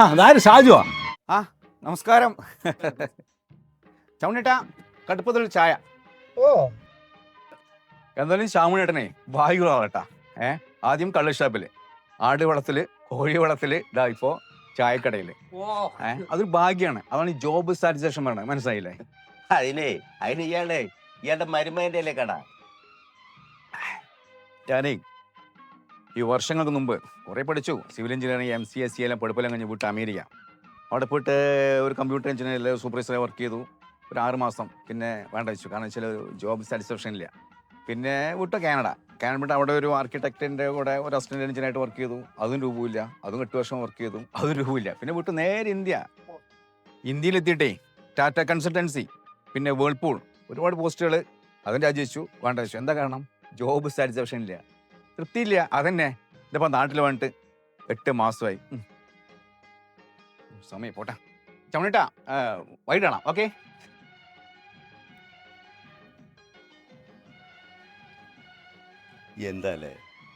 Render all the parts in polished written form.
അതാര് ഷാജുവാ? ആ നമസ്കാരം. ചൗണേട്ടാ കടുപ്പത്തിൽ ചായ. ഓ എന്തായാലും ശ്യാമുണേട്ടനെ ഭാഗ്യങ്ങളാവട്ടാ. ആദ്യം കള്ളുഷാപ്പില്, ആട് വളത്തില്, കോഴി വളത്തില്, ഇതാ ഇപ്പോ ചായക്കടയില്. അതൊരു ഭാഗ്യാണ്. അതാണ് ഈ ജോബ് സാറ്റിസ്ഫാക്ഷൻ പറയണത്. മനസ്സിലായില്ലേ? അതിന് ഇയാളുടെ മരുമേന്റെ അല്ലേ കട. ഞാനേ ഈ വർഷങ്ങൾക്ക് മുമ്പ് കുറെ പഠിച്ചു. സിവിൽ എഞ്ചിനീയറിംഗ്, MCA, CA എല്ലാം പഠിപ്പെല്ലാം കഴിഞ്ഞ് വിട്ട് അമേരിക്ക. അവിടെ പോയിട്ട് ഒരു കമ്പ്യൂട്ടർ എഞ്ചിനീയറിൽ സൂപ്പർവൈസറെ വർക്ക് ചെയ്തു ഒരു 6 മാസം. പിന്നെ വേണ്ട വെച്ചു, കാരണം വെച്ചാൽ ജോബ് സാറ്റിസ്ഫാക്ഷൻ ഇല്ല. പിന്നെ വിട്ടു കാനഡ വിട്ട് അവിടെ ഒരു ആർക്കിടെക്റ്റിൻ്റെ കൂടെ ഒരു അസിസ്റ്റന്റ് എഞ്ചിനീയറായിട്ട് വർക്ക് ചെയ്തു. അതും രൂപമില്ല. അതും 8 വർഷം വർക്ക് ചെയ്തു. അതും രൂപമില്ല. പിന്നെ വിട്ടു നേരെ ഇന്ത്യയിലെത്തിയിട്ടേ ടാറ്റ കൺസൾട്ടൻസി, പിന്നെ വേൾപൂൾ, ഒരുപാട് പോസ്റ്റുകൾ. അതും രാജിവെച്ചു. വേണ്ട വെച്ചു. എന്താ കാരണം? ജോബ് സാറ്റിസ്ഫാക്ഷൻ ഇല്ല, തൃപ്തിയില്ല. അതന്നെ ഇതിപ്പോൾ നാട്ടിൽ വന്നിട്ട് 8 മാസമായി. സമയം പോട്ടെ. ചമണിട്ടാ വൈകിട്ടാണ്. ഓക്കെ. എന്താല്ലേ,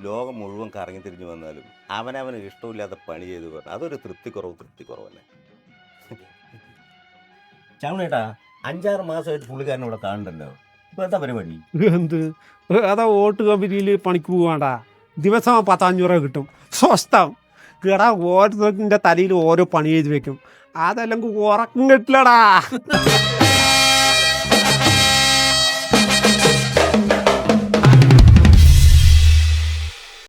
ലോകം മുഴുവൻ കറങ്ങി തിരിഞ്ഞു വന്നാലും അവനവന് ഇഷ്ടമില്ലാത്ത പണി ചെയ്ത് പറഞ്ഞാൽ അതൊരു തൃപ്തിക്കുറവല്ലേ. ചവണേട്ടാ 5-6 മാസമായിട്ട് പുള്ളിക്കാരനെ ഇവിടെ കാണണ്ടല്ലോ. ഇപ്പൊ എന്താ പരിപാടി? എന്ത് അതാ ഓട്ട് കമ്പനിയിൽ പണിക്ക് പോവാണ്ടാ, ദിവസം 10-500 കിട്ടും സ്വസ്ഥം. കേടാ ഓരോരുത്തരുടെ തലയിൽ ഓരോ പണി ചെയ്ത് വെക്കും. അതല്ലെങ്കിൽ ഉറക്കം കിട്ടില്ലടാ.